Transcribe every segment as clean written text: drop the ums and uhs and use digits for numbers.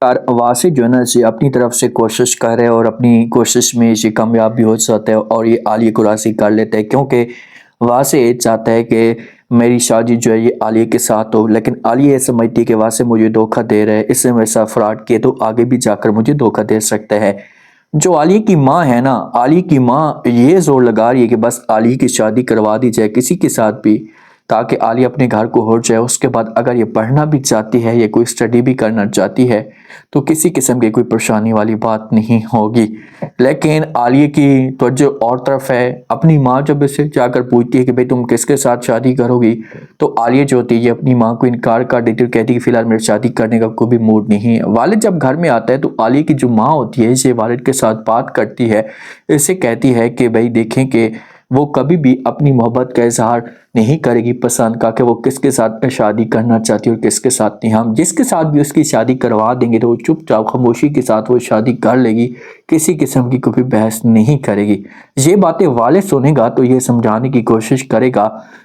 यार वासिक जो है ना इसे अपनी तरफ से कोशिश कर रहे हैं और अपनी कोशिश में ये कामयाब भी हो जाता है और ये आलिया को राज़ी कर लेते हैं, क्योंकि वासे चाहता है कि मेरी शादी जो है ये आलिया के साथ हो। लेकिन आलिया ये समझती है कि वासे मुझे धोखा दे रहा है, इसने वैसा फ्रॉड किए तो आगे भी जाकर मुझे धोखा दे सकता है। जो आलिया की माँ है ना, आलिया की माँ ये जोर लगा रही है कि बस आलिया की शादी करवा दी जाए किसी के साथ भी, ताकि आलिया अपने घर को हो जाए। उसके बाद अगर ये पढ़ना भी चाहती है या कोई स्टडी भी करना चाहती है तो किसी किस्म की कोई परेशानी वाली बात नहीं होगी। लेकिन आलिया की तवज्जो और तरफ है। अपनी माँ जब इससे जाकर पूछती है कि भाई तुम किसके साथ शादी करोगी, तो आलिया जो होती है अपनी माँ को इनकार कर देती है और कहती है कि फिलहाल मेरी शादी करने का कोई भी मूड नहीं है। वालिद जब घर में आता है तो आलिया की जो माँ होती है इसे वालिद के साथ बात करती है, इसे कहती है कि भाई देखें कि वो कभी भी अपनी मोहब्बत का इजहार नहीं करेगी पसंद का, कि वो किसके साथ शादी करना चाहती है और किसके साथ नहीं। हम जिसके साथ भी उसकी शादी करवा देंगे तो वो चुपचाप खामोशी के साथ वो शादी कर लेगी, किसी किस्म की कोई बहस नहीं करेगी। ये बातें वाले सुनेगा तो ये समझाने की कोशिश करेगा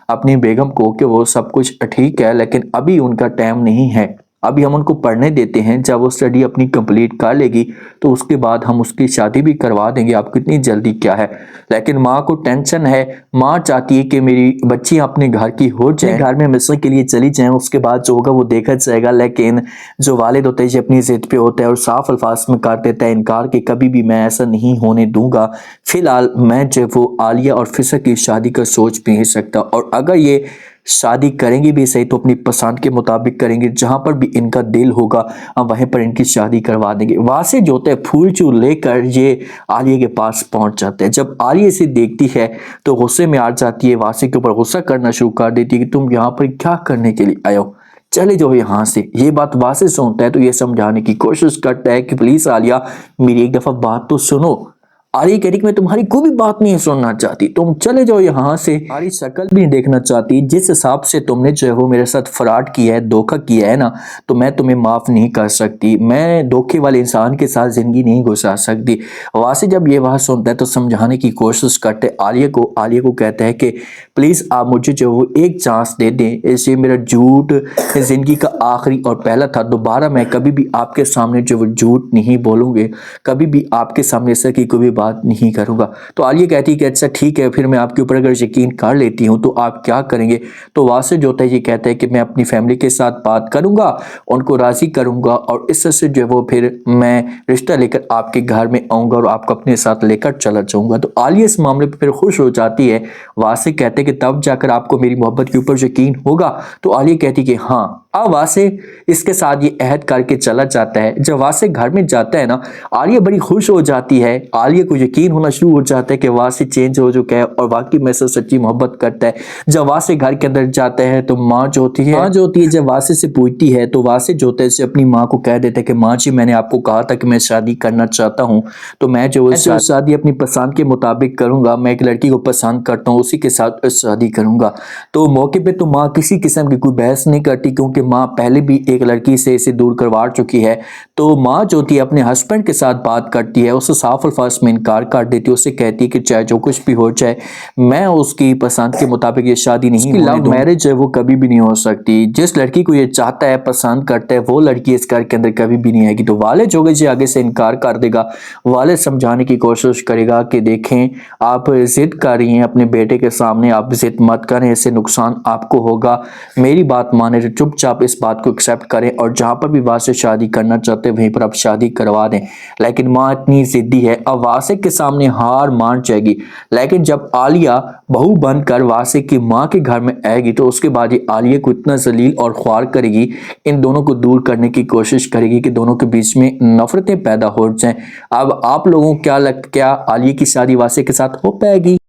अपनी बेगम को कि वो सब कुछ ठीक है, लेकिन अभी उनका टाइम नहीं है, अभी हम उनको पढ़ने देते हैं। जब वो स्टडी अपनी कंप्लीट कर लेगी तो उसके बाद हम उसकी शादी भी करवा देंगे, आपको इतनी जल्दी क्या है। लेकिन माँ को टेंशन है, माँ चाहती है कि मेरी बच्ची अपने घर की हो जाए, घर में हमेशा के लिए चली जाए, उसके बाद जो होगा वो देखा जाएगा। लेकिन जो वालिद होते हैं अपनी जिद पे होता है और साफ अल्फाज में कर देता है इनकार कि कभी भी मैं ऐसा नहीं होने दूंगा। फिलहाल मैं जब वो आलिया और फिसर की शादी का सोच भी नहीं सकता, और अगर ये शादी करेंगे भी सही तो अपनी पसंद के मुताबिक करेंगे, जहां पर भी इनका दिल होगा हम वहीं पर इनकी शादी करवा देंगे। वहां से जो होता है फूल चूल लेकर ये आलिया के पास पहुंच जाते हैं। जब आलिया इसे देखती है तो गुस्से में आ जाती है, वासे के ऊपर गुस्सा करना शुरू कर देती है कि तुम यहाँ पर क्या करने के लिए आए हो, चले जाओ यहाँ से। ये बात वासे सुनता है तो ये समझाने की कोशिश करता है कि प्लीज आलिया मेरी एक दफा बात तो सुनो। आलिया कह रही कि मैं तुम्हारी कोई भी बात नहीं सुनना चाहती, तुम चले जाओ यहाँ से, हमारी शक्ल भी नहीं देखना चाहती। जिस हिसाब से तुमने जो है वो मेरे साथ फ्रॉड किया है, धोखा किया है ना, तो मैं तुम्हें माफ नहीं कर सकती। मैं धोखे वाले इंसान के साथ जिंदगी नहीं गुजार सकती। वासे जब ये बात सुनता है तो समझाने की कोशिश करते आलिया को कहता है कि प्लीज आप मुझे जो वो एक चांस दे दें, इससे मेरा झूठ जिंदगी का आखिरी और पहला था, दोबारा मैं कभी भी आपके सामने जो वो झूठ नहीं बोलूंगे, कभी भी आपके सामने ऐसा की कोई बात नहीं करूंगा। तो आलिया कहती है कि अच्छा ठीक है, फिर मैं आपके ऊपर अगर यकीन कर लेती हूं तो आप क्या करेंगे। तो वासे जो होता है ये कहता है कि मैं अपनी फैमिली के साथ बात करूंगा, उनको राजी करूंगा और इस से जो है वो फिर मैं रिश्ता लेकर आपके घर में आऊंगा और आपको अपने साथ लेकर चला जाऊंगा। तो आलिया इस मामले पर फिर खुश हो जाती है। वासे कहते हैं कि तब जाकर आपको मेरी मोहब्बत के ऊपर यकीन होगा। तो आलिया कहती है कि हाँ। अब वासे इसके साथ ये अहद करके चला जाता है। जब वासे घर में जाता है ना, आलिया बड़ी खुश हो जाती है। आलिया को यकीन होना शुरू हो जाता है कि वासे चेंज हो चुका है और वाकई में से सच्ची मोहब्बत करता है। जब वासे घर के अंदर जाता है तो माँ जो होती है जब वासे से पूछती है तो वासे जो होता है अपनी माँ को कह देता है कि माँ जी मैंने आपको कहा था कि मैं शादी करना चाहता हूँ, तो मैं जो शादी अपनी पसंद के मुताबिक करूंगा, मैं एक लड़की को पसंद करता हूँ उसी के साथ शादी करूंगा। तो मौके पे तो माँ किसी किस्म की कोई बहस नहीं करती, क्योंकि माँ पहले भी एक लड़की से इसे दूर करवा चुकी है। तो माँ जो होती है अपने हस्बैंड के साथ बात करती है, उसे साफ अल्फाज में इनकार कर देती है। उसे कहती है कि चाहे जो कुछ भी हो जाए मैं उसकी पसंद के मुताबिक ये शादी नहीं, लव मैरिज है वो कभी भी नहीं हो सकती। जिस लड़की को ये चाहता है पसंद करता है वो लड़की इस घर के अंदर कभी भी नहीं आएगी। तो वाले जो जी आगे से इनकार कर देगा। वाले समझाने की कोशिश करेगा कि देखें आप जिद कर रही हैं अपने बेटे के सामने, आप जिद मत करें, इससे नुकसान आपको होगा। मेरी बात माने तो चुपचाप इस बात को एक्सेप्ट करें और जहां पर भी वासे शादी करना चाहते हैं वहीं पर आप शादी करवा दें। लेकिन माँ इतनी जिद्दी है, अब वासे के सामने हार मान जाएगी। लेकिन जब आलिया बहू बनकर वासे की माँ के घर में आएगी तो उसके बाद ये आलिया को इतना जलील और ख्वार करेगी, इन दोनों को दूर करने की कोशिश करेगी कि दोनों के बीच में नफरतें पैदा हो जाएं। अब आप लोगों को क्या आलिया की शादी वासे के साथ हो पाएगी?